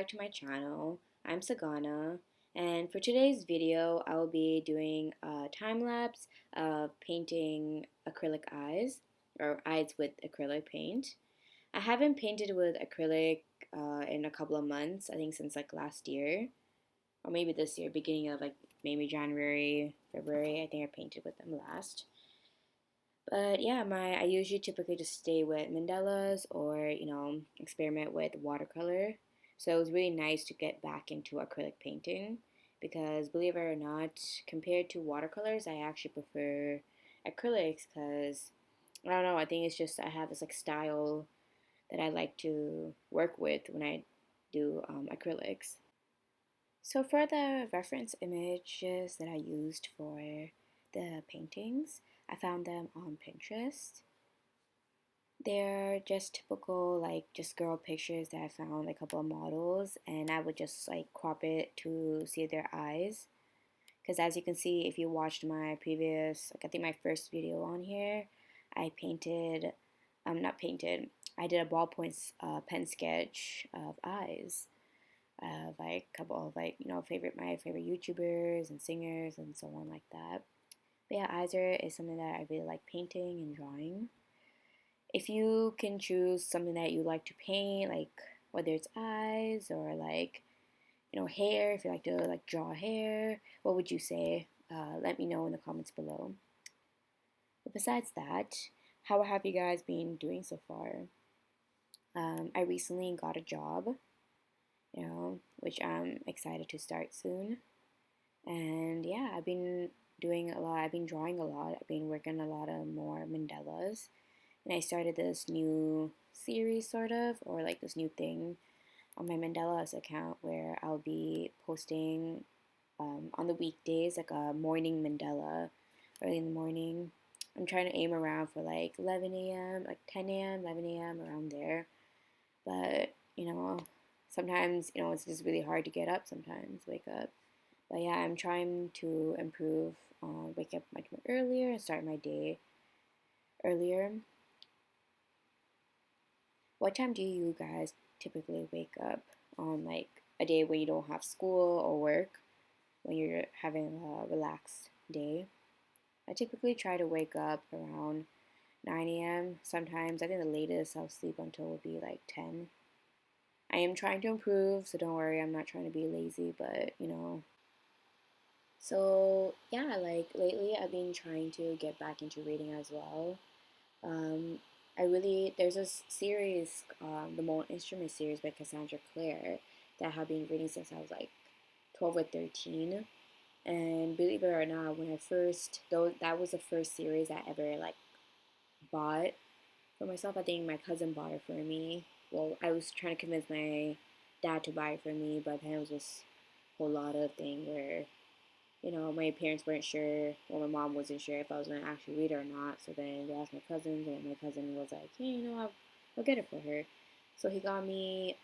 back to my channel. I'm Sagaana, and for today's video I will be doing a time-lapse of painting acrylic eyes, or eyes with acrylic paint. I haven't painted with acrylic in a couple of months, I think since like last year, or maybe this year, beginning of like maybe January, February, I think I painted with them last. But yeah, I usually typically just stay with mandalas or, experiment with watercolor. So it was really nice to get back into acrylic painting because believe it or not, compared to watercolors, I actually prefer acrylics because I don't know, I think it's just I have this like style that I like to work with when I do acrylics. So for the reference images that I used for the paintings, I found them on Pinterest. They're just typical, like, just girl pictures that I found a couple of models, and I would just like crop it to see their eyes. Because as you can see, if you watched my previous, like I think my first video on here, I painted, not painted, I did a ballpoint pen sketch of eyes of like a couple of like, my favorite YouTubers and singers and so on like that. But yeah, eyes is something that I really like painting and drawing. If you can choose something that you like to paint, like whether it's eyes or like, hair, if you like to like draw hair, what would you say? Let me know in the comments below. But besides that, how have you guys been doing so far? I recently got a job, which I'm excited to start soon. And yeah, I've been doing a lot. I've been drawing a lot. I've been working a lot of more mandalas. And I started this new series, sort of, or like this new thing on my mandalas account where I'll be posting on the weekdays, like a morning mandala early in the morning. I'm trying to aim around for like 11 a.m., like 10 a.m., 11 a.m., around there. But, sometimes, it's just really hard to get up sometimes, wake up. But yeah, I'm trying to improve, wake up much more earlier and start my day earlier. What time do you guys typically wake up on like a day when you don't have school or work, when you're having a relaxed day? I typically try to wake up around 9 a.m. Sometimes I think the latest I'll sleep until would be like 10. I am trying to improve, so don't worry, I'm not trying to be lazy, but So yeah, like lately I've been trying to get back into reading as well. Um, there's a series, the Mold Instrument series by Cassandra Clare that I have been reading since I was like 12 or 13. And believe it or not, though that was the first series I ever like bought for myself. I think my cousin bought it for me. Well, I was trying to convince my dad to buy it for me, but then it was just a whole lot of thing where my parents weren't sure, well, my mom wasn't sure if I was going to actually read it or not. So then they asked my cousins, and my cousin was like, hey, I'll get it for her. So he got me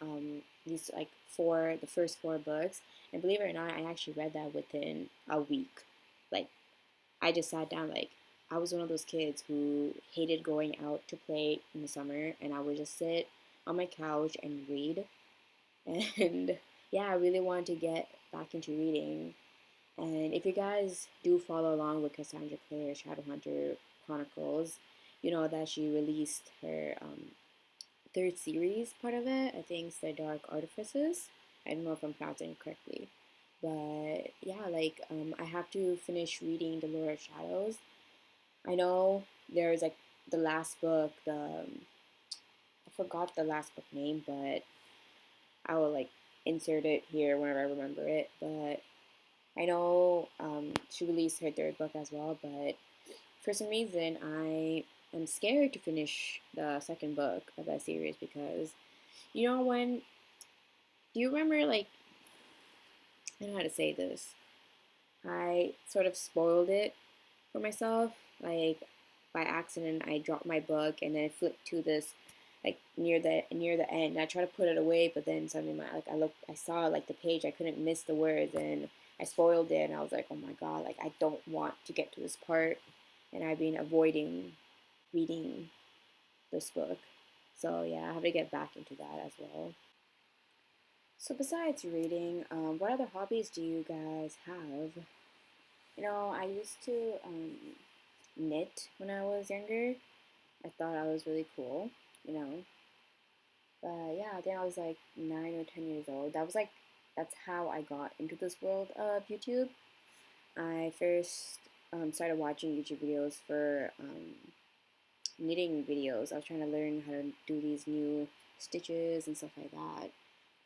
these like the first four books. And believe it or not, I actually read that within a week. Like, I just sat down, like, I was one of those kids who hated going out to play in the summer, and I would just sit on my couch and read. And yeah, I really wanted to get back into reading. And if you guys do follow along with Cassandra Clare Shadowhunter Chronicles, you know that she released her third series part of it. I think it's the Dark Artifices. I don't know if I'm pronouncing it correctly. But yeah, like I have to finish reading The Lord of Shadows. I know there's like the last book, I forgot the last book name, but I will like insert it here whenever I remember it. But I know she released her third book as well, but for some reason I am scared to finish the second book of that series because, when, do you remember, like, I don't know how to say this, I sort of spoiled it for myself, like, by accident I dropped my book and then I flipped to this, like, near the end, and I tried to put it away, but then suddenly I saw like the page, I couldn't miss the words, and I spoiled it, and I was like, oh my god, like I don't want to get to this part, and I've been avoiding reading this book. So yeah, I have to get back into that as well. So besides reading, what other hobbies do you guys have? I used to knit when I was younger. I thought I was really cool, you know. But yeah, I think I was like 9 or 10 years old. That's how I got into this world of YouTube. I first started watching YouTube videos for knitting videos. I was trying to learn how to do these new stitches and stuff like that.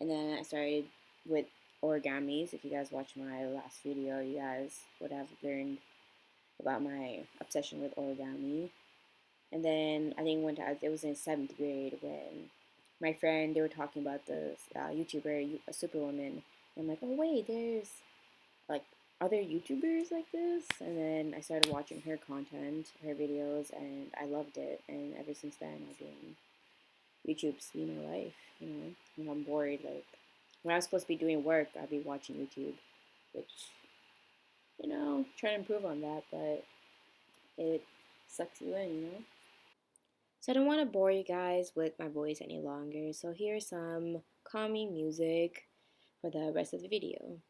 And then I started with origamis. If you guys watched my last video, you guys would have learned about my obsession with origami. And then I think it was in seventh grade when my friend, they were talking about this YouTuber, a Superwoman. And I'm like, oh wait, there's like other YouTubers like this. And then I started watching her content, her videos, and I loved it. And ever since then, I've been YouTube's been my life. When I'm bored, like when I was supposed to be doing work, I'd be watching YouTube, which trying to improve on that, but it sucks you in. So I don't want to bore you guys with my voice any longer. So here's some calming music for the rest of the video.